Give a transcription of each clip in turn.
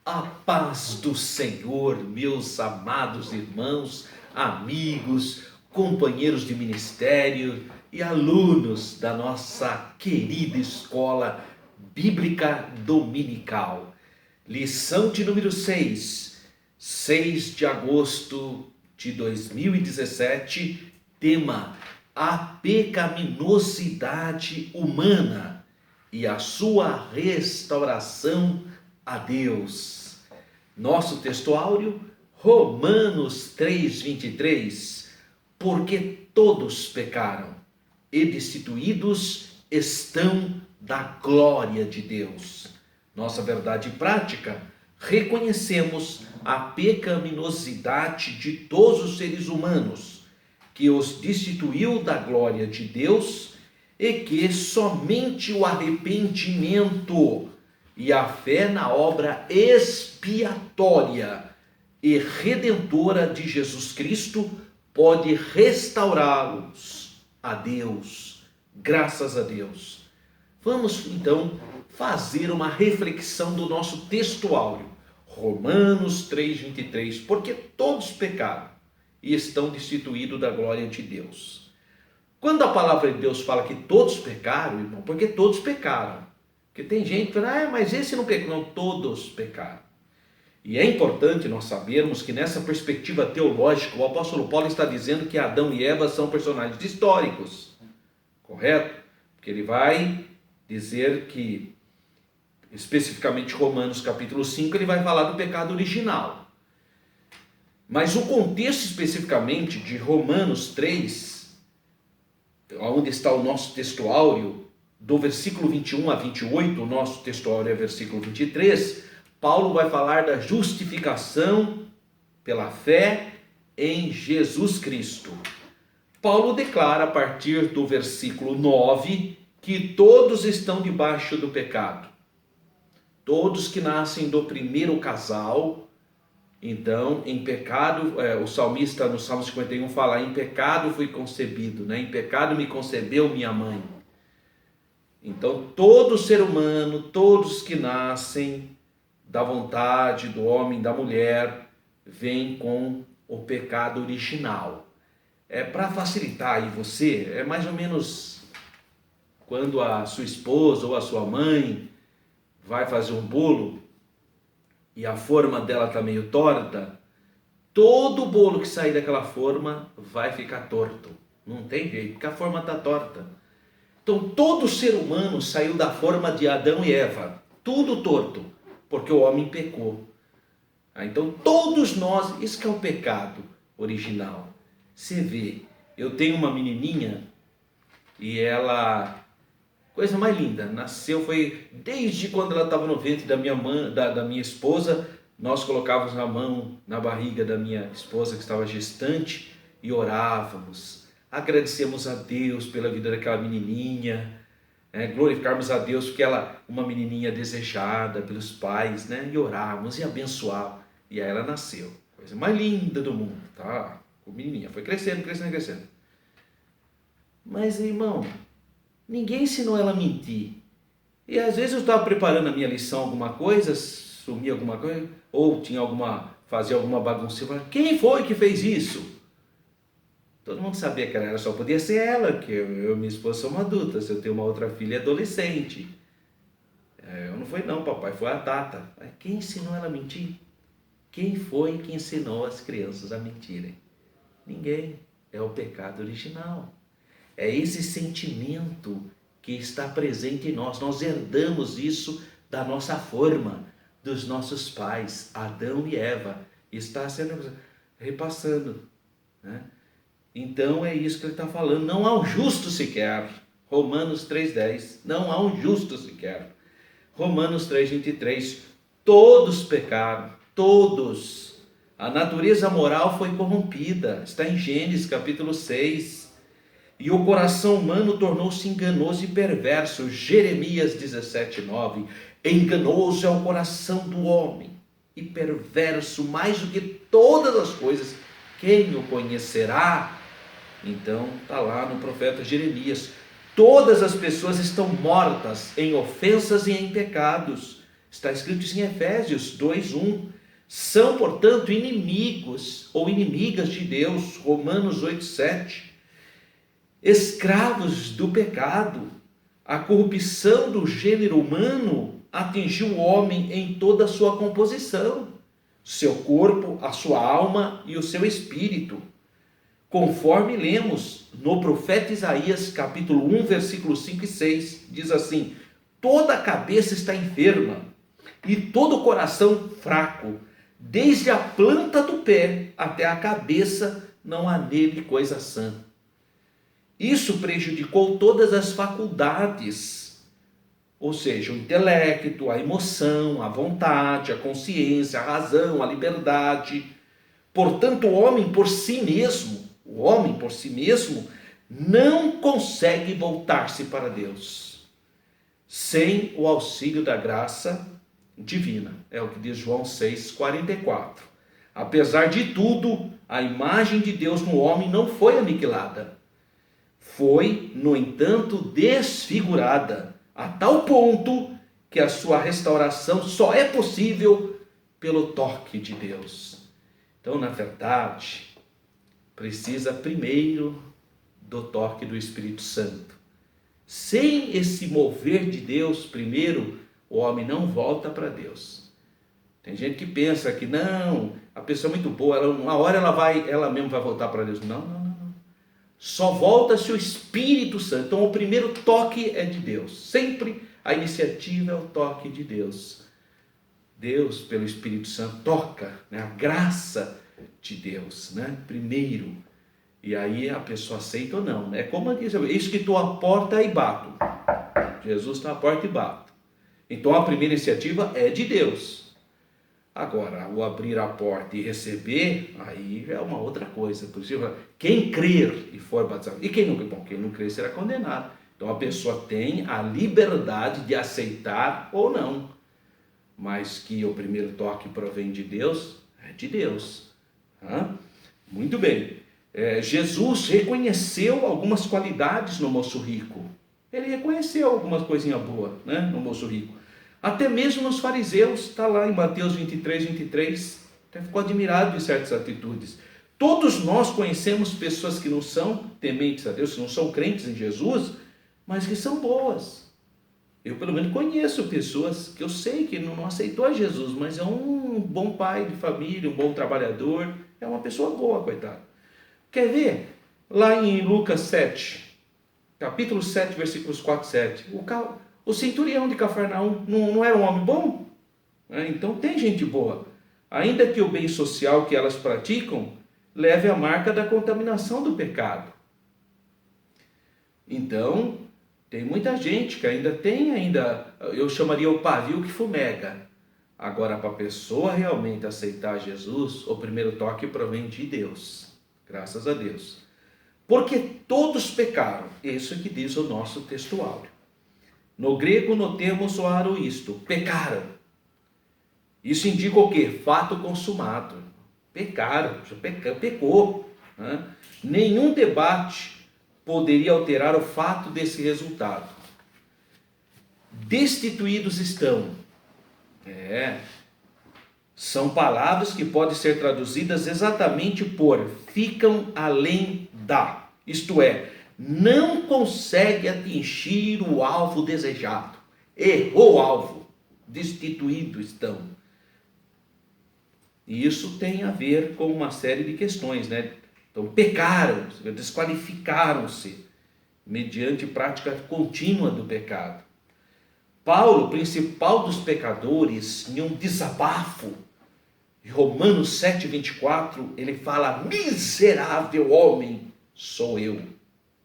A paz do Senhor, meus amados irmãos, amigos, companheiros de ministério e alunos da nossa querida escola bíblica dominical. Lição de número 6, 6 de agosto de 2017, tema: a pecaminosidade humana e a sua restauração a Deus. Nosso texto áureo, Romanos 3:23, porque todos pecaram e destituídos estão da glória de Deus. Nossa verdade prática, reconhecemos a pecaminosidade de todos os seres humanos, que os destituiu da glória de Deus e que somente o arrependimento e a fé na obra expiatória e redentora de Jesus Cristo pode restaurá-los a Deus. Graças a Deus. Vamos então fazer uma reflexão do nosso texto áureo, Romanos 3:23, porque todos pecaram e estão destituídos da glória de Deus. Quando a palavra de Deus fala que todos pecaram, irmão, porque todos pecaram. Porque tem gente que fala, mas esse não pecou. Não, todos pecaram. E é importante nós sabermos que nessa perspectiva teológica, o apóstolo Paulo está dizendo que Adão e Eva são personagens históricos. Correto? Porque ele vai dizer que, especificamente Romanos capítulo 5, ele vai falar do pecado original. Mas o contexto especificamente de Romanos 3, onde está o nosso texto áureo, do versículo 21 a 28, o nosso texto áureo é versículo 23, Paulo vai falar da justificação pela fé em Jesus Cristo. Paulo declara a partir do versículo 9 que todos estão debaixo do pecado. Todos que nascem do primeiro casal, então em pecado, o salmista no Salmo 51 fala, em pecado fui concebido, em pecado me concebeu minha mãe. Então todo ser humano, todos que nascem da vontade do homem, da mulher, vem com o pecado original. Para facilitar aí você, é mais ou menos quando a sua esposa ou a sua mãe vai fazer um bolo e a forma dela está meio torta, todo bolo que sair daquela forma vai ficar torto. Não tem jeito, porque a forma está torta. Então todo ser humano saiu da forma de Adão e Eva, tudo torto, porque o homem pecou. Então todos nós, isso que é o pecado original. Você vê, eu tenho uma menininha e ela, coisa mais linda, nasceu, foi desde quando ela estava no ventre da minha mãe, da minha esposa, nós colocávamos a mão na barriga da minha esposa que estava gestante e orávamos. Agradecemos a Deus pela vida daquela menininha, glorificarmos a Deus porque ela, uma menininha desejada pelos pais, e orarmos e abençoar. E aí ela nasceu, coisa mais linda do mundo, tá? O menininha foi crescendo. Mas, irmão, ninguém ensinou ela a mentir. E às vezes eu estava preparando a minha lição, alguma coisa, sumia alguma coisa, ou fazia alguma bagunça. Quem foi que fez isso? Todo mundo sabia que ela só podia ser ela, que eu e minha esposa somos adultas, eu tenho uma outra filha adolescente. Eu não fui não, papai, foi a Tata. Quem ensinou ela a mentir? Quem foi que ensinou as crianças a mentirem? Ninguém. É o pecado original. É esse sentimento que está presente em nós. Nós herdamos isso da nossa forma, dos nossos pais, Adão e Eva. Está sendo repassando, Então é isso que ele está falando. Não há um justo sequer. Romanos 3:10. Não há um justo sequer. Romanos 3:23. Todos pecaram. Todos. A natureza moral foi corrompida. Está em Gênesis capítulo 6. E o coração humano tornou-se enganoso e perverso. Jeremias 17:9. Enganoso é o coração do homem e perverso mais do que todas as coisas. Quem o conhecerá? Então está lá no profeta Jeremias. Todas as pessoas estão mortas em ofensas e em pecados. Está escrito isso em Efésios 2:1. São, portanto, inimigos ou inimigas de Deus, Romanos 8:7. Escravos do pecado. A corrupção do gênero humano atingiu o homem em toda a sua composição, seu corpo, a sua alma e o seu espírito. Conforme lemos no profeta Isaías, capítulo 1, versículos 5 e 6, diz assim: toda a cabeça está enferma e todo o coração fraco, desde a planta do pé até a cabeça não há nele coisa sã. Isso prejudicou todas as faculdades, ou seja, o intelecto, a emoção, a vontade, a consciência, a razão, a liberdade. Portanto, o homem por si mesmo não consegue voltar-se para Deus sem o auxílio da graça divina. É o que diz João 6,44. Apesar de tudo, a imagem de Deus no homem não foi aniquilada. Foi, no entanto, desfigurada, a tal ponto que a sua restauração só é possível pelo toque de Deus. Então, na verdade, precisa primeiro do toque do Espírito Santo. Sem esse mover de Deus primeiro, o homem não volta para Deus. Tem gente que pensa que não, a pessoa é muito boa, uma hora ela mesmo vai voltar para Deus. Não. Só volta se o Espírito Santo. Então o primeiro toque é de Deus. Sempre a iniciativa é o toque de Deus. Deus, pelo Espírito Santo, toca, né? A graça de Deus, né? Primeiro. E aí a pessoa aceita ou não. É como diz, eis que estou à porta e bato. Jesus está à porta e bato. Então a primeira iniciativa é de Deus. Agora, o abrir a porta e receber, aí é uma outra coisa. Por isso, quem crer e for batizado, e quem não, quem não crer será condenado. Então a pessoa tem a liberdade de aceitar ou não. Mas que o primeiro toque provém de Deus, é de Deus. Muito bem. Jesus reconheceu algumas qualidades no moço rico. Ele reconheceu algumas coisinhas boas, né, no moço rico. Até mesmo nos fariseus, está lá em Mateus 23, até ficou admirado de certas atitudes. Todos nós conhecemos pessoas que não são tementes a Deus, que não são crentes em Jesus, mas que são boas. Eu pelo menos conheço pessoas que eu sei que não aceitou a Jesus, mas é um bom pai de família, um bom trabalhador, é uma pessoa boa, coitado. Quer ver? Lá em Lucas 7, capítulo 7, versículos 4 e 7, o centurião de Cafarnaum não era um homem bom? Então tem gente boa. Ainda que o bem social que elas praticam leve a marca da contaminação do pecado. Então, tem muita gente que eu chamaria o pavio que fumega. Agora, para a pessoa realmente aceitar Jesus, o primeiro toque provém de Deus. Graças a Deus. Porque todos pecaram. Isso é que diz o nosso textuário. No grego notemos o aroisto, pecaram. Isso indica o quê? Fato consumado. Pecaram, pecou. Nenhum debate poderia alterar o fato desse resultado. Destituídos estão. São palavras que podem ser traduzidas exatamente por ficam além da. Isto é, não consegue atingir o alvo desejado. Errou o alvo. Destituídos estão. E isso tem a ver com uma série de questões, né? Então, pecaram, desqualificaram-se mediante prática contínua do pecado. Paulo, principal dos pecadores, em um desabafo, em Romanos 7,24, ele fala: miserável homem sou eu.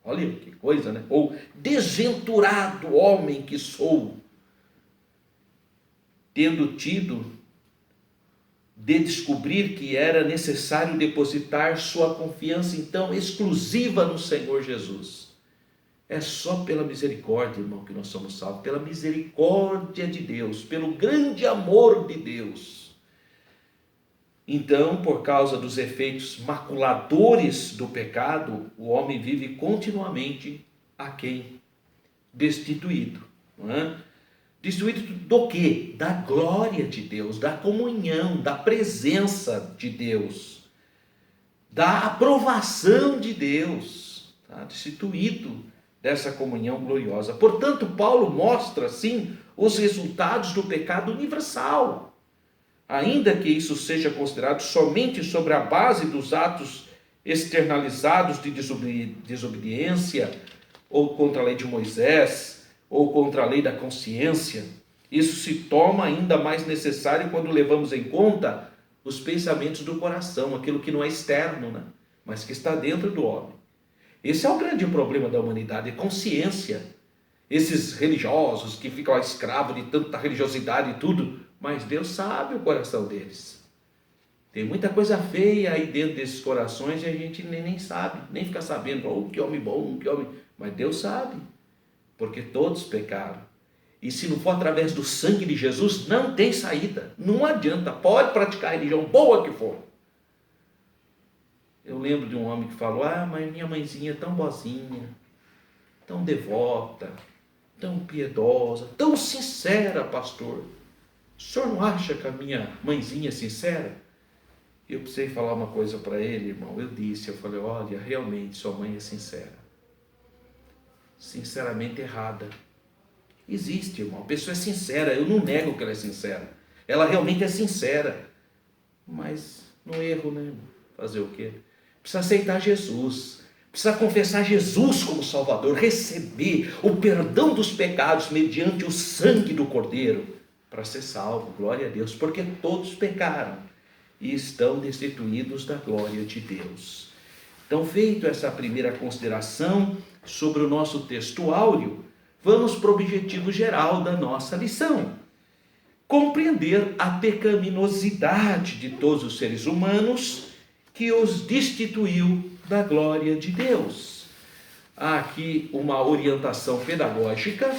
Olha que coisa, né? Ou desventurado homem que sou, tendo tido de descobrir que era necessário depositar sua confiança, então, exclusiva no Senhor Jesus. É só pela misericórdia, irmão, que nós somos salvos, pela misericórdia de Deus, pelo grande amor de Deus. Então, por causa dos efeitos maculadores do pecado, o homem vive continuamente aquém, destituído. Não é? Destituído do quê? Da glória de Deus, da comunhão, da presença de Deus, da aprovação de Deus, tá? Destituído dessa comunhão gloriosa. Portanto, Paulo mostra, sim, os resultados do pecado universal. Ainda que isso seja considerado somente sobre a base dos atos externalizados de desobediência, ou contra a lei de Moisés, ou contra a lei da consciência, isso se torna ainda mais necessário quando levamos em conta os pensamentos do coração, aquilo que não é externo, né? Mas que está dentro do homem. Esse é o grande problema da humanidade, é consciência. Esses religiosos que ficam escravos de tanta religiosidade e tudo, mas Deus sabe o coração deles. Tem muita coisa feia aí dentro desses corações e a gente nem sabe, nem fica sabendo, oh, que homem bom, que homem... Mas Deus sabe, porque todos pecaram. E se não for através do sangue de Jesus, não tem saída. Não adianta, pode praticar a religião boa que for. Eu lembro de um homem que falou, mas minha mãezinha é tão boazinha, tão devota, tão piedosa, tão sincera, pastor. O senhor não acha que a minha mãezinha é sincera? Eu precisei falar uma coisa para ele, irmão. Eu falei, olha, realmente sua mãe é sincera. Sinceramente errada. Existe, irmão. A pessoa é sincera. Eu não nego que ela é sincera. Ela realmente é sincera. Mas no erro, né, irmão? Fazer o quê? Precisa aceitar Jesus. Precisa confessar Jesus como Salvador. Receber o perdão dos pecados mediante o sangue do Cordeiro. Para ser salvo. Glória a Deus. Porque todos pecaram e estão destituídos da glória de Deus. Então, feito essa primeira consideração sobre o nosso texto áureo, vamos para o objetivo geral da nossa lição. Compreender a pecaminosidade de todos os seres humanos que os destituiu da glória de Deus. Há aqui uma orientação pedagógica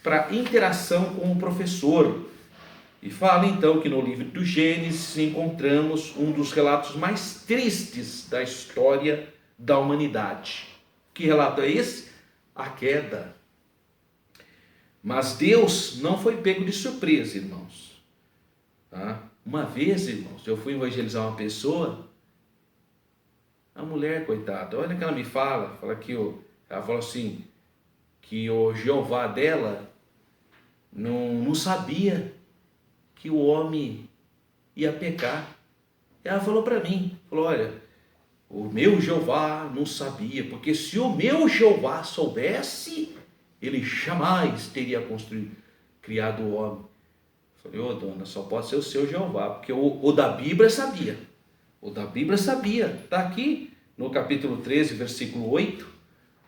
para interação com o professor. E fala então que no livro do Gênesis encontramos um dos relatos mais tristes da história da humanidade. Que relato é esse? A queda. Mas Deus não foi pego de surpresa, irmãos. Tá? Uma vez, irmãos, eu fui evangelizar uma pessoa, a mulher, coitada, olha o que ela me fala que ela falou assim, que o Jeová dela não sabia que o homem ia pecar. Ela falou para mim, falou, olha, o meu Jeová não sabia, porque se o meu Jeová soubesse, ele jamais teria criado o homem. Eu falei, dona, só pode ser o seu Jeová, porque o da Bíblia sabia. O da Bíblia sabia. Está aqui no capítulo 13, versículo 8.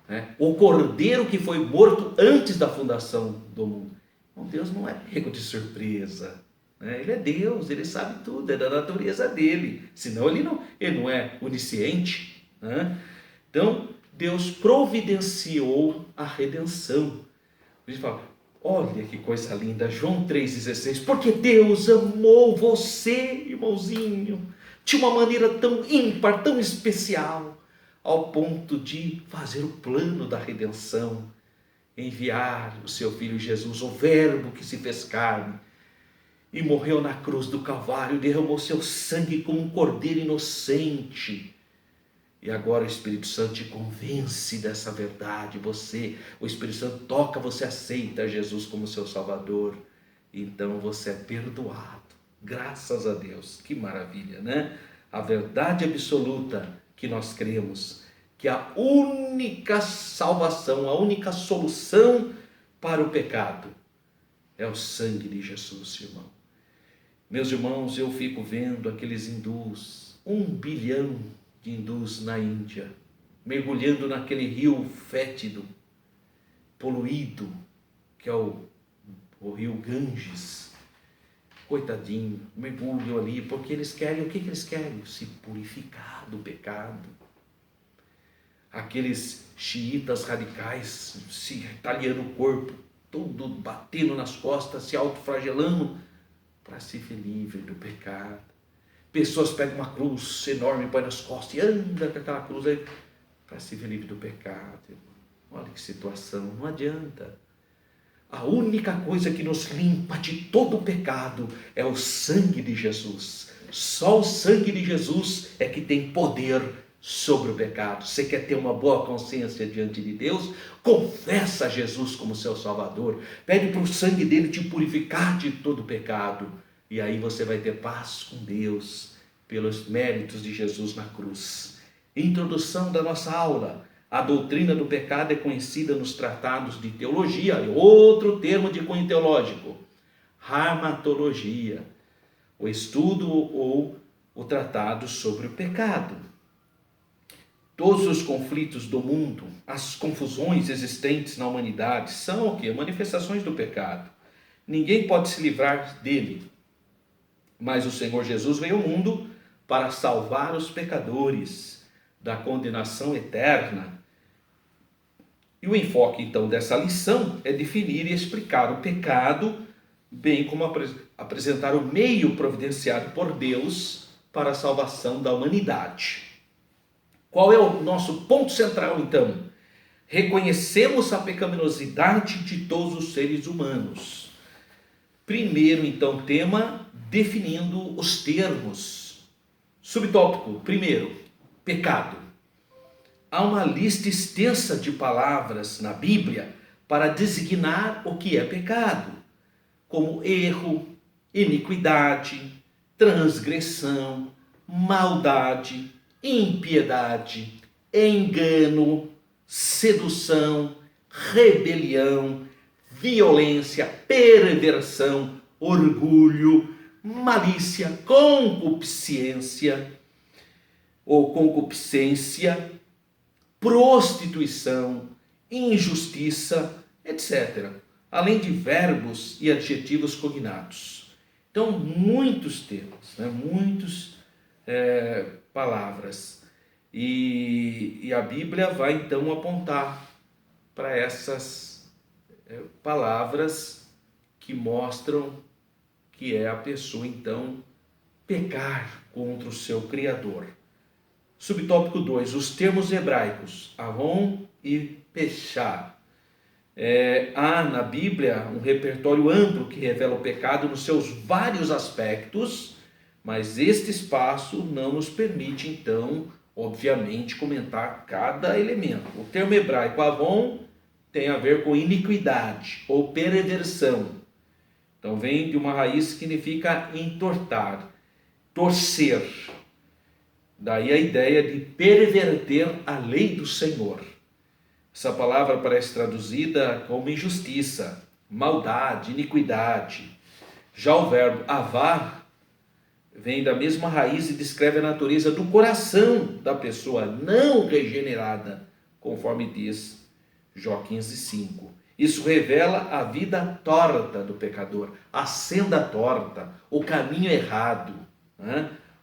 Né? O cordeiro que foi morto antes da fundação do mundo. Então, Deus não é pego de surpresa. Ele é Deus, ele sabe tudo, é da natureza dele, senão ele não é onisciente, né? Então Deus providenciou a redenção. A gente fala, olha que coisa linda, João 3,16, porque Deus amou você, irmãozinho, de uma maneira tão ímpar, tão especial, ao ponto de fazer o plano da redenção, enviar o seu Filho Jesus, o Verbo que se fez carne, e morreu na cruz do Calvário, derramou seu sangue como um cordeiro inocente. E agora o Espírito Santo te convence dessa verdade. O Espírito Santo toca, você aceita Jesus como seu Salvador. Então você é perdoado. Graças a Deus. Que maravilha, né? A verdade absoluta que nós cremos, que a única salvação, a única solução para o pecado é o sangue de Jesus, irmão. Meus irmãos, eu fico vendo aqueles hindus, 1 bilhão de hindus na Índia, mergulhando naquele rio fétido, poluído, que é o rio Ganges. Coitadinho, mergulham ali, porque eles querem, o que eles querem? Se purificar do pecado. Aqueles xiitas radicais, se talhando o corpo, tudo batendo nas costas, se autoflagelando, para se ver livre do pecado. Pessoas pegam uma cruz enorme, põem nas costas e andam com aquela cruz aí, para se ver livre do pecado. Olha que situação, não adianta. A única coisa que nos limpa de todo o pecado é o sangue de Jesus. Só o sangue de Jesus é que tem poder sobre o pecado. Você quer ter uma boa consciência diante de Deus? Confessa Jesus como seu Salvador. Pede para o sangue dele te purificar de todo o pecado. E aí você vai ter paz com Deus pelos méritos de Jesus na cruz. Introdução da nossa aula. A doutrina do pecado é conhecida nos tratados de teologia, outro termo de cunho teológico, hamartologia, o estudo ou o tratado sobre o pecado. Todos os conflitos do mundo, as confusões existentes na humanidade são o quê? Manifestações do pecado. Ninguém pode se livrar dele, mas o Senhor Jesus veio ao mundo para salvar os pecadores da condenação eterna. E o enfoque, então, dessa lição é definir e explicar o pecado, bem como apresentar o meio providenciado por Deus para a salvação da humanidade. Qual é o nosso ponto central, então? Reconhecemos a pecaminosidade de todos os seres humanos. Primeiro, então, tema, definindo os termos. Subtópico, primeiro, pecado. Há uma lista extensa de palavras na Bíblia para designar o que é pecado, como erro, iniquidade, transgressão, maldade, impiedade, engano, sedução, rebelião, violência, perversão, orgulho, malícia, concupiscência ou concupiscência, prostituição, injustiça, etc. Além de verbos e adjetivos cognatos. Então, muitos termos, muitas palavras. E a Bíblia vai então apontar para essas palavras que mostram que é a pessoa então pecar contra o seu Criador. Subtópico 2, os termos hebraicos, avon e pechá. Há na Bíblia um repertório amplo que revela o pecado nos seus vários aspectos, mas este espaço não nos permite, então, obviamente, comentar cada elemento. O termo hebraico avon tem a ver com iniquidade ou perversão. Então, vem de uma raiz que significa entortar, torcer. Daí a ideia de perverter a lei do Senhor. Essa palavra aparece traduzida como injustiça, maldade, iniquidade. Já o verbo avar vem da mesma raiz e descreve a natureza do coração da pessoa não regenerada, conforme diz Jó 15:5. Isso revela a vida torta do pecador, a senda torta, o caminho errado.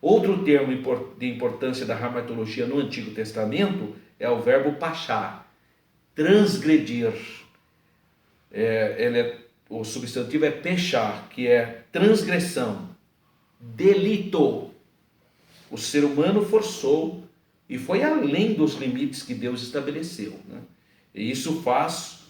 Outro termo de importância da hamartologia no Antigo Testamento é o verbo pachá, transgredir. O substantivo é pechar, que é transgressão, delito. O ser humano forçou e foi além dos limites que Deus estabeleceu. E isso faz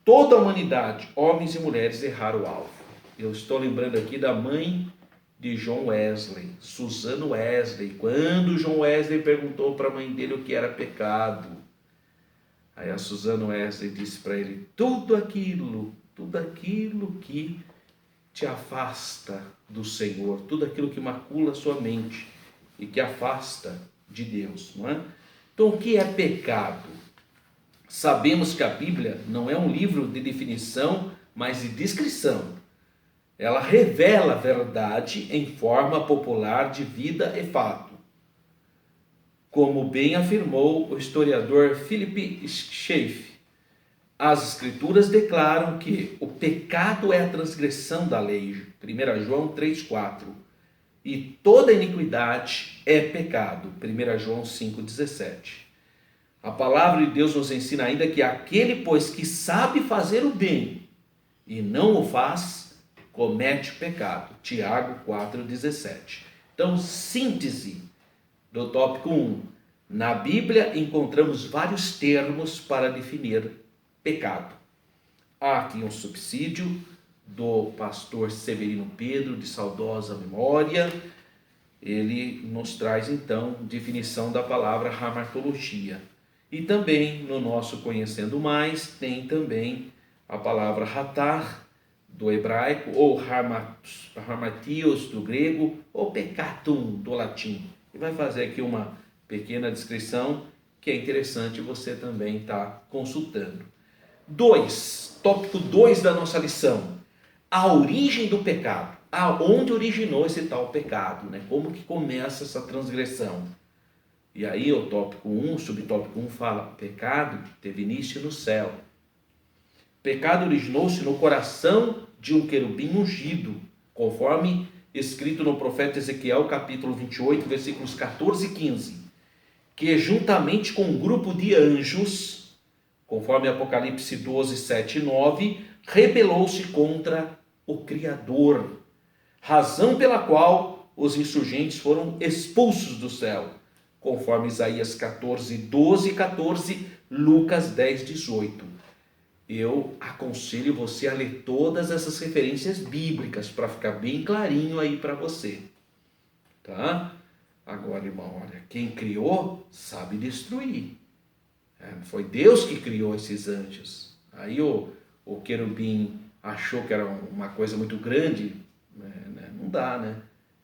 toda a humanidade, homens e mulheres, errar o alvo. Eu estou lembrando aqui da mãe de John Wesley, Susan Wesley, quando John Wesley perguntou para a mãe dele o que era pecado. Aí a Susan Wesley disse para ele: tudo aquilo que te afasta do Senhor, tudo aquilo que macula a sua mente e que afasta de Deus, não é? Então, o que é pecado? Sabemos que a Bíblia não é um livro de definição, mas de descrição. Ela revela a verdade em forma popular de vida e fato. Como bem afirmou o historiador Philip Schaff, as Escrituras declaram que o pecado é a transgressão da lei, 1 João 3,4, e toda iniquidade é pecado, 1 João 5,17. A palavra de Deus nos ensina ainda que aquele, pois, que sabe fazer o bem e não o faz, comete pecado. Tiago 4,17. Então, síntese do tópico 1. Na Bíblia encontramos vários termos para definir pecado. Há aqui um subsídio do pastor Severino Pedro, de saudosa memória. Ele nos traz então definição da palavra hamartologia. E também no nosso Conhecendo Mais tem também a palavra hatar do hebraico, ou harmatios do grego, ou peccatum do latim. E vai fazer aqui uma pequena descrição que é interessante você também estar consultando. Tópico 2 da nossa lição: a origem do pecado. Aonde originou esse tal pecado, né? Como que começa essa transgressão? E aí o tópico 1, subtópico 1 fala: pecado teve início no céu. Pecado originou-se no coração de um querubim ungido, conforme escrito no profeta Ezequiel, capítulo 28, versículos 14 e 15, que juntamente com um grupo de anjos, conforme Apocalipse 12, 7 e 9, rebelou-se contra o Criador, razão pela qual os insurgentes foram expulsos do céu, conforme Isaías 14, 12 e 14, Lucas 10, 18. Eu aconselho você a ler todas essas referências bíblicas para ficar bem clarinho aí para você, tá? Agora, irmão, olha, quem criou sabe destruir. Foi Deus que criou esses anjos. Aí o querubim achou que era uma coisa muito grande, né? Não dá, né?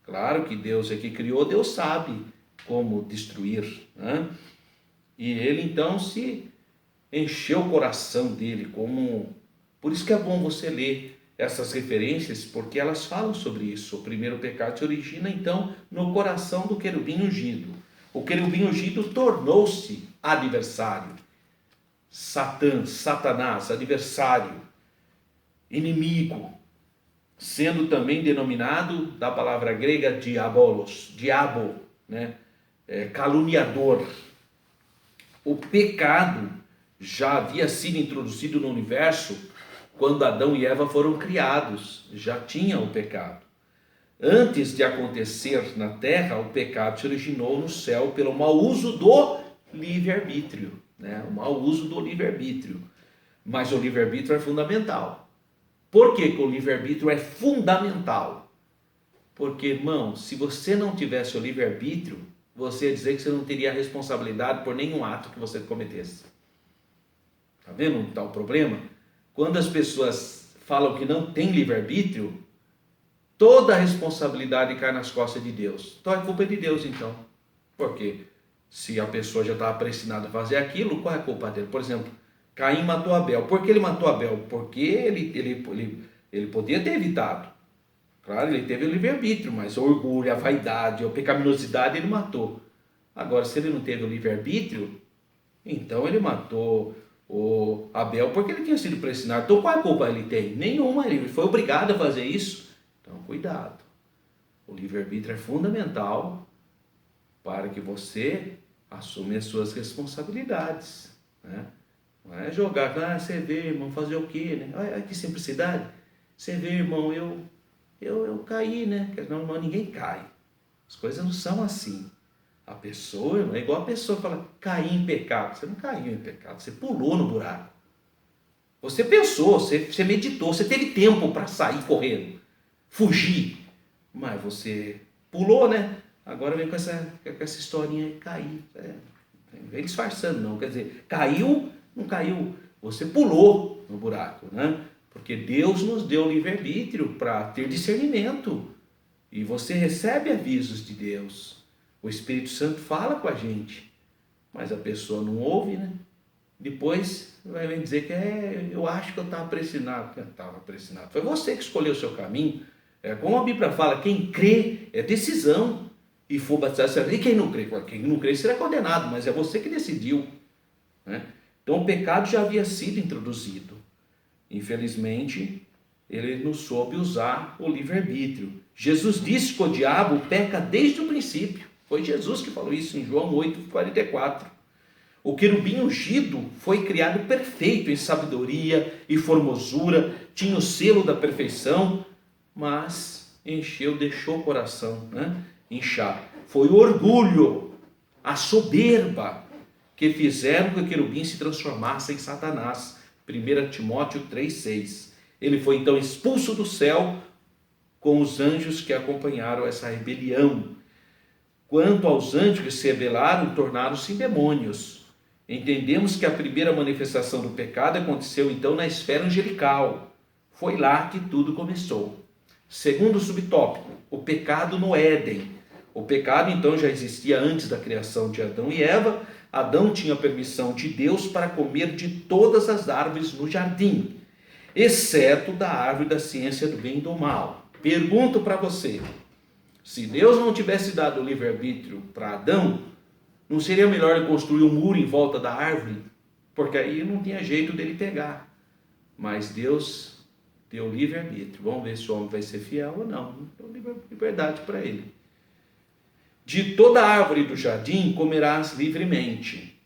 Claro que Deus é que criou, Deus sabe como destruir, né? E ele então se encheu o coração dele como... Por isso que é bom você ler essas referências, porque elas falam sobre isso. O primeiro pecado se origina então no coração do querubim ungido. O querubim ungido tornou-se adversário. Satanás, adversário, inimigo, sendo também denominado da palavra grega diabolos, diabo, né? Caluniador. O pecado já havia sido introduzido no universo quando Adão e Eva foram criados, já tinha o pecado. Antes de acontecer na terra, o pecado se originou no céu pelo mau uso do livre-arbítrio, né? O mau uso do livre-arbítrio. Mas o livre-arbítrio é fundamental. Por que o livre-arbítrio é fundamental? Porque, irmão, se você não tivesse o livre-arbítrio, você ia dizer que você não teria responsabilidade por nenhum ato que você cometesse. Está vendo onde está o problema? Quando as pessoas falam que não tem livre-arbítrio, toda a responsabilidade cai nas costas de Deus. Então é culpa de Deus, então. Por quê? Se a pessoa já estava predestinada a fazer aquilo, qual é a culpa dele? Por exemplo, Caim matou Abel. Por que ele matou Abel? Porque ele podia ter evitado. Claro, ele teve o livre-arbítrio, mas o orgulho, a vaidade, a pecaminosidade ele matou. Agora, se ele não teve o livre-arbítrio, então ele matou o Abel porque ele tinha sido predestinado. Então qual a culpa ele tem? Nenhuma, ele foi obrigado a fazer isso. Então cuidado, o livre-arbítrio é fundamental para que você assuma as suas responsabilidades, né? Não é jogar, você vê, irmão, fazer o quê, né? Olha que simplicidade. Você vê, irmão, eu caí, né? Não, ninguém cai, as coisas não são assim. A pessoa, é igual a pessoa que fala, caí em pecado. Você não caiu em pecado, você pulou no buraco. Você pensou, você meditou, você teve tempo para sair correndo, fugir. Mas você pulou, né? Agora vem com essa historinha aí, cair. Não vem disfarçando não, quer dizer, caiu, não caiu. Você pulou no buraco, né? Porque Deus nos deu livre-arbítrio para ter discernimento. E você recebe avisos de Deus. O Espírito Santo fala com a gente, mas a pessoa não ouve, né? Depois vai dizer que eu acho que eu estava predestinado. Estava predestinado. Foi você que escolheu o seu caminho. Como a Bíblia fala, quem crê é decisão e for batizado será. E quem não crê será condenado, mas é você que decidiu, né? Então o pecado já havia sido introduzido. Infelizmente, ele não soube usar o livre-arbítrio. Jesus disse que o diabo peca desde o princípio. Foi Jesus que falou isso em João 8,44. O querubim ungido foi criado perfeito em sabedoria e formosura, tinha o selo da perfeição, mas deixou o coração, né, inchar. Foi o orgulho, a soberba, que fizeram que o querubim se transformasse em Satanás. 1 Timóteo 3,6. Ele foi então expulso do céu com os anjos que acompanharam essa rebelião. Quanto aos anjos que se rebelaram, tornaram-se demônios. Entendemos que a primeira manifestação do pecado aconteceu então na esfera angelical. Foi lá que tudo começou. Segundo subtópico, o pecado no Éden. O pecado então já existia antes da criação de Adão e Eva. Adão tinha permissão de Deus para comer de todas as árvores no jardim, exceto da árvore da ciência do bem e do mal. Pergunto para você, se Deus não tivesse dado o livre-arbítrio para Adão, não seria melhor ele construir um muro em volta da árvore? Porque aí não tinha jeito dele pegar. Mas Deus deu livre-arbítrio. Vamos ver se o homem vai ser fiel ou não. Deu liberdade para ele. De toda árvore do jardim comerás livremente,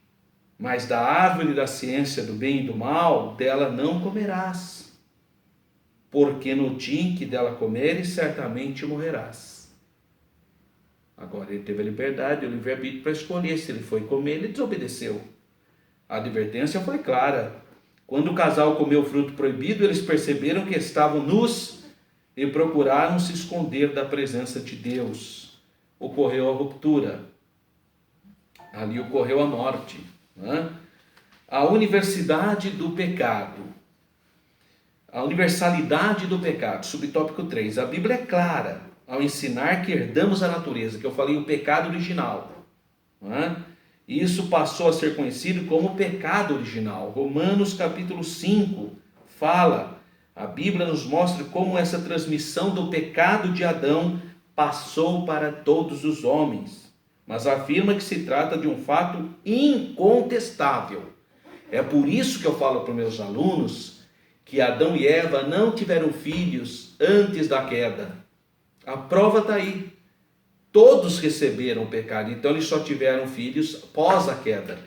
mas da árvore da ciência do bem e do mal, dela não comerás, porque no dia em que dela comeres, certamente morrerás. Agora ele teve a liberdade, o livre-arbítrio para escolher. Se ele foi comer, ele desobedeceu. A advertência foi clara. Quando o casal comeu o fruto proibido, eles perceberam que estavam nus e procuraram se esconder da presença de Deus. Ocorreu a ruptura, ali ocorreu a morte, né? A universalidade do pecado, a universalidade do pecado, subtópico 3, a Bíblia é clara ao ensinar que herdamos a natureza, que eu falei o pecado original, né? Isso passou a ser conhecido como pecado original. Romanos capítulo 5 fala, a Bíblia nos mostra como essa transmissão do pecado de Adão passou para todos os homens, mas afirma que se trata de um fato incontestável. É por isso que eu falo para os meus alunos que Adão e Eva não tiveram filhos antes da queda. A prova está aí. Todos receberam o pecado, então eles só tiveram filhos após a queda,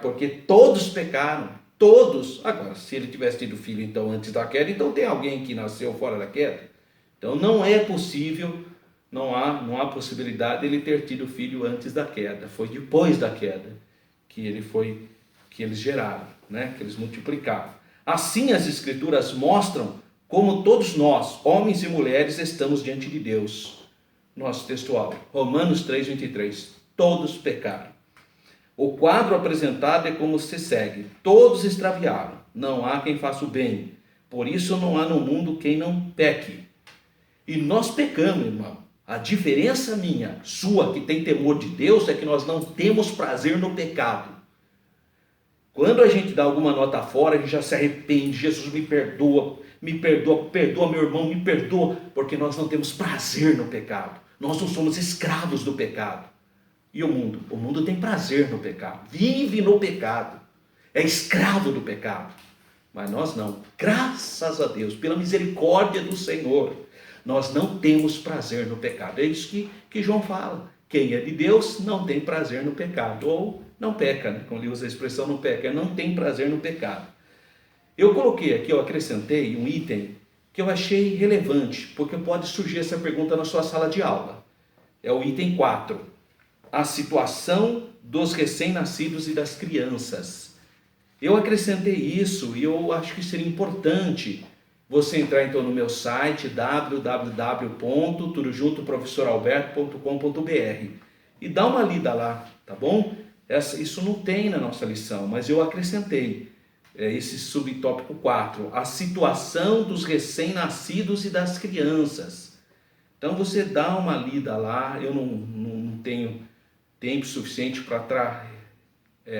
porque todos pecaram, todos. Agora, se ele tivesse tido filho então antes da queda, então tem alguém que nasceu fora da queda. Então não é possível, não há possibilidade de ele ter tido filho antes da queda. Foi depois da queda que eles geraram, né? Que eles multiplicaram. Assim as escrituras mostram como todos nós, homens e mulheres, estamos diante de Deus. Nosso textual, Romanos 3,23, todos pecaram. O quadro apresentado é como se segue: todos extraviaram, não há quem faça o bem, por isso não há no mundo quem não peque. E nós pecamos, irmão. A diferença minha, sua, que tem temor de Deus, é que nós não temos prazer no pecado. Quando a gente dá alguma nota fora, a gente já se arrepende. Jesus, perdoa meu irmão, me perdoa, porque nós não temos prazer no pecado. Nós não somos escravos do pecado. E o mundo? O mundo tem prazer no pecado, vive no pecado, é escravo do pecado. Mas nós não. Graças a Deus, pela misericórdia do Senhor, nós não temos prazer no pecado. É isso que João fala. Quem é de Deus não tem prazer no pecado. Ou não peca, né? Como ele usa a expressão não peca, não tem prazer no pecado. Eu coloquei aqui, eu acrescentei um item que eu achei relevante, porque pode surgir essa pergunta na sua sala de aula. É o item 4. A situação dos recém-nascidos e das crianças. Eu acrescentei isso e eu acho que seria importante você entrar então no meu site www.tudojuntoprofessoralberto.com.br e dar uma lida lá, tá bom? Isso não tem na nossa lição, mas eu acrescentei esse subtópico 4, a situação dos recém-nascidos e das crianças. Então você dá uma lida lá, eu não tenho tempo suficiente para estar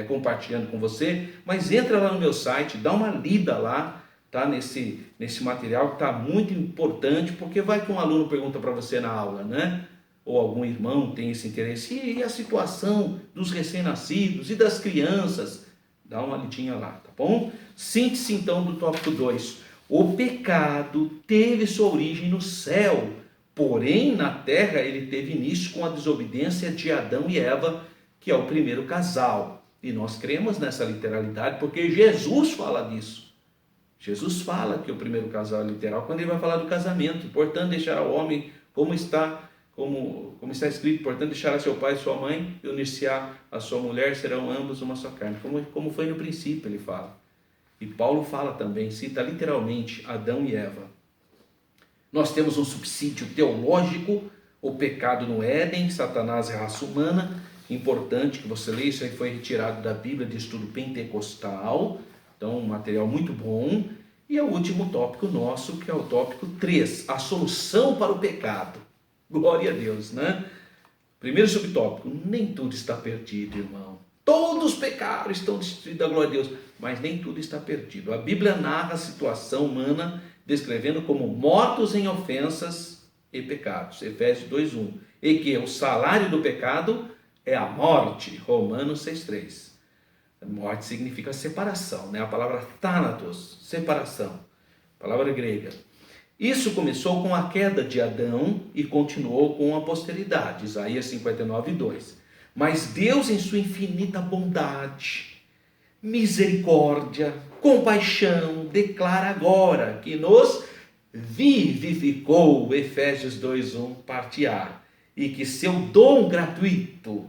compartilhando com você, mas entra lá no meu site, dá uma lida lá, tá? Nesse material que está muito importante, porque vai que um aluno pergunta para você na aula, né? Ou algum irmão tem esse interesse, e a situação dos recém-nascidos e das crianças? Dá uma lidinha lá, tá bom? Síntese então do tópico 2. O pecado teve sua origem no céu, porém na terra ele teve início com a desobediência de Adão e Eva, que é o primeiro casal. E nós cremos nessa literalidade porque Jesus fala disso. Jesus fala que o primeiro casal é literal quando ele vai falar do casamento. Portanto, deixará o homem como está escrito, portanto, deixará seu pai e sua mãe e unir-se-á a sua mulher, serão ambos uma só carne. Como foi no princípio, ele fala. E Paulo fala também, cita literalmente Adão e Eva. Nós temos um subsídio teológico, o pecado no Éden, Satanás e a raça humana. Importante que você leia, isso aí foi retirado da Bíblia de Estudo Pentecostal. Então, um material muito bom. E é o último tópico nosso, que é o tópico 3, a solução para o pecado. Glória a Deus, né? Primeiro subtópico, nem tudo está perdido, irmão. Todos pecaram, estão destruídos, a glória a Deus, mas nem tudo está perdido. A Bíblia narra a situação humana, descrevendo como mortos em ofensas e pecados. Efésios 2:1. E que o salário do pecado é a morte. Romanos 6:3. Morte significa separação, né? A palavra thanatos, separação, palavra grega. Isso começou com a queda de Adão e continuou com a posteridade, Isaías 59:2. Mas Deus, em sua infinita bondade, misericórdia, compaixão, declara agora que nos vivificou, Efésios 2:1, parte A, e que seu dom gratuito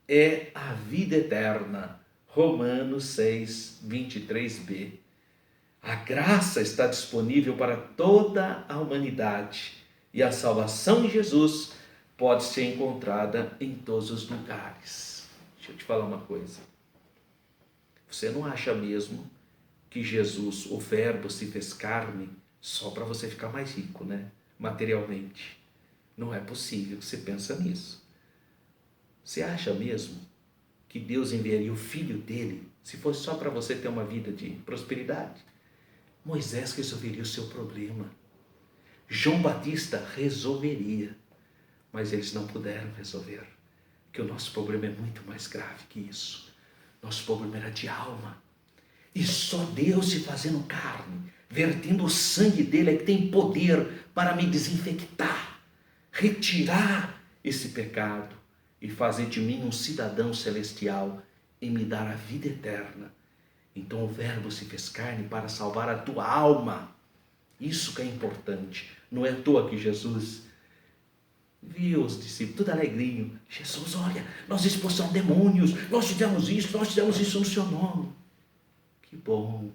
é a vida eterna, Romanos 6:23b. A graça está disponível para toda a humanidade e a salvação em Jesus pode ser encontrada em todos os lugares. Deixa eu te falar uma coisa. Você não acha mesmo que Jesus, o Verbo, se fez carne só para você ficar mais rico, né? Materialmente. Não é possível que você pense nisso. Você acha mesmo que Deus enviaria o Filho dele se fosse só para você ter uma vida de prosperidade? Moisés resolveria o seu problema. João Batista resolveria. Mas eles não puderam resolver. Porque o nosso problema é muito mais grave que isso. Nosso problema era de alma. E só Deus se fazendo carne, vertendo o sangue dele é que tem poder para me desinfectar, retirar esse pecado e fazer de mim um cidadão celestial e me dar a vida eterna. Então o Verbo se fez carne para salvar a tua alma. Isso que é importante. Não é à toa que Jesus viu os discípulos tudo alegrinho. Jesus, olha, nós expulsamos demônios, nós fizemos isso no seu nome. Que bom,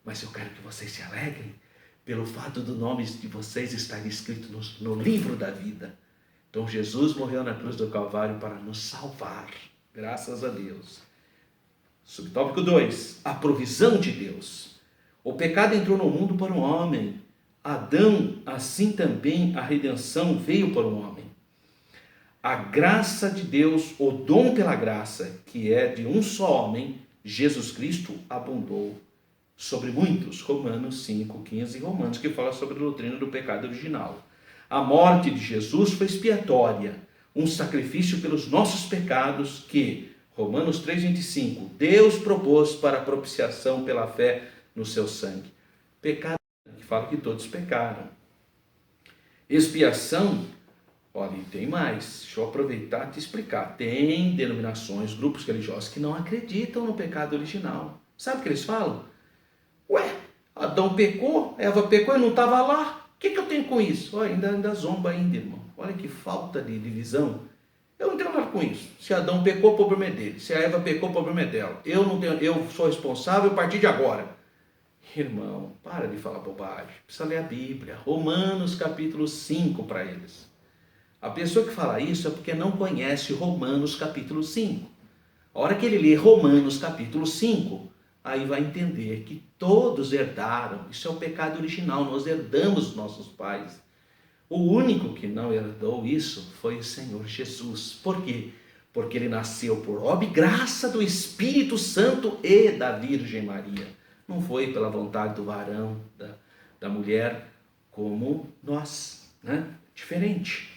mas eu quero que vocês se alegrem pelo fato do nome de vocês estar escrito no livro da vida. Então Jesus morreu na cruz do Calvário para nos salvar, graças a Deus. Subtópico 2, a provisão de Deus. O pecado entrou no mundo para um homem. Adão, assim também a redenção veio para um homem. A graça de Deus, o dom pela graça, que é de um só homem, Jesus Cristo, abundou sobre muitos. Romanos 5:15 e Romanos, que fala sobre a doutrina do pecado original. A morte de Jesus foi expiatória, um sacrifício pelos nossos pecados que, Romanos 3:25, Deus propôs para a propiciação pela fé no seu sangue. Pecado, que fala que todos pecaram. Expiação, olha, e tem mais, deixa eu aproveitar e te explicar. Tem denominações, grupos religiosos que não acreditam no pecado original. Sabe o que eles falam? Ué, Adão pecou, Eva pecou e não estava lá. O que eu tenho com isso? Olha, ainda zomba ainda, irmão. Olha que falta de visão. Eu não tenho nada com isso. Se Adão pecou, o problema é dele. Se a Eva pecou, o problema é dela. Eu sou responsável a partir de agora. Irmão, para de falar bobagem. Precisa ler a Bíblia. Romanos capítulo 5 para eles. A pessoa que fala isso é porque não conhece Romanos capítulo 5. A hora que ele lê Romanos capítulo 5, aí vai entender que todos herdaram. Isso é o pecado original. Nós herdamos os nossos pais. O único que não herdou isso foi o Senhor Jesus. Por quê? Porque ele nasceu por obra e graça do Espírito Santo e da Virgem Maria. Não foi pela vontade do varão, da mulher, como nós, né? Diferente.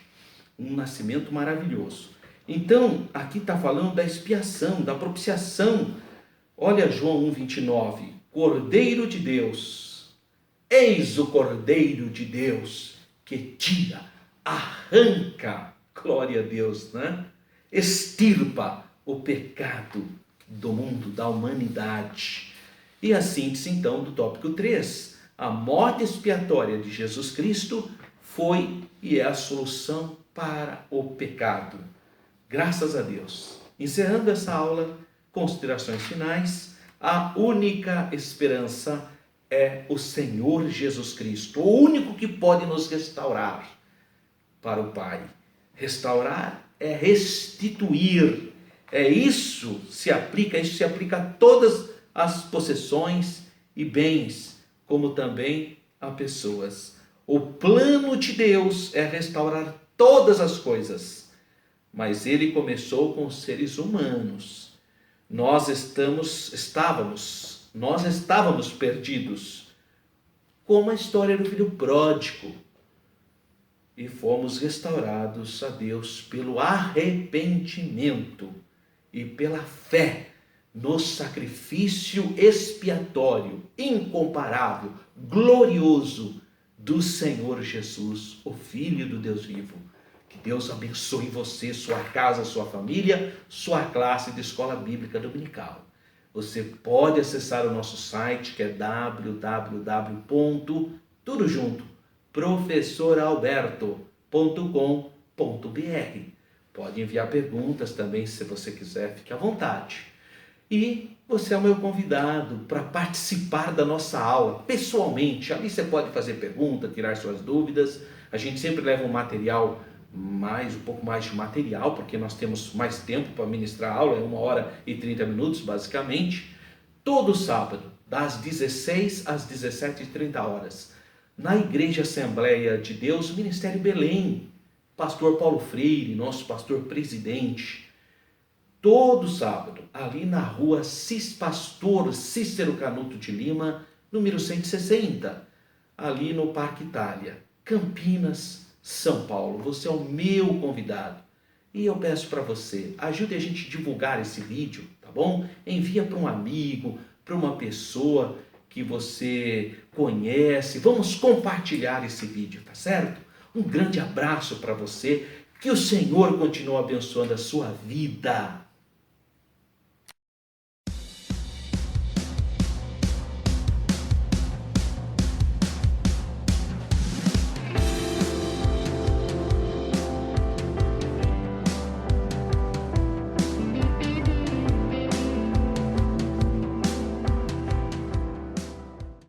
Um nascimento maravilhoso. Então, aqui está falando da expiação, da propiciação. Olha João 1:29. Cordeiro de Deus. Eis o Cordeiro de Deus que tira, arranca, glória a Deus, né? Extirpa o pecado do mundo, da humanidade. E a síntese, então, do tópico 3. A morte expiatória de Jesus Cristo foi e é a solução para o pecado. Graças a Deus. Encerrando essa aula, considerações finais. A única esperança é o Senhor Jesus Cristo, o único que pode nos restaurar para o Pai. Restaurar é restituir. Isso se aplica a todas as possessões e bens, como também a pessoas. O plano de Deus é restaurar todas as coisas, mas ele começou com os seres humanos. Nós estávamos perdidos, como a história do filho pródigo, e fomos restaurados a Deus pelo arrependimento e pela fé no sacrifício expiatório, incomparável, glorioso do Senhor Jesus, o Filho do Deus vivo. Que Deus abençoe você, sua casa, sua família, sua classe de escola bíblica dominical. Você pode acessar o nosso site, que é www.professoralberto.com.br. Pode enviar perguntas também, se você quiser, fique à vontade. E você é o meu convidado para participar da nossa aula pessoalmente. Ali você pode fazer pergunta, tirar suas dúvidas. A gente sempre leva um material, um pouco mais de material, porque nós temos mais tempo para ministrar a aula, é 1h30 basicamente. Todo sábado, das 16 às 17h30, na Igreja Assembleia de Deus, Ministério Belém. Pastor Paulo Freire, nosso pastor presidente. Todo sábado, ali na rua Pastor Cícero Canuto de Lima, número 160, ali no Parque Itália, Campinas, São Paulo. Você é o meu convidado. E eu peço para você, ajude a gente a divulgar esse vídeo, tá bom? Envia para um amigo, para uma pessoa que você conhece. Vamos compartilhar esse vídeo, tá certo? Um grande abraço para você. Que o Senhor continue abençoando a sua vida.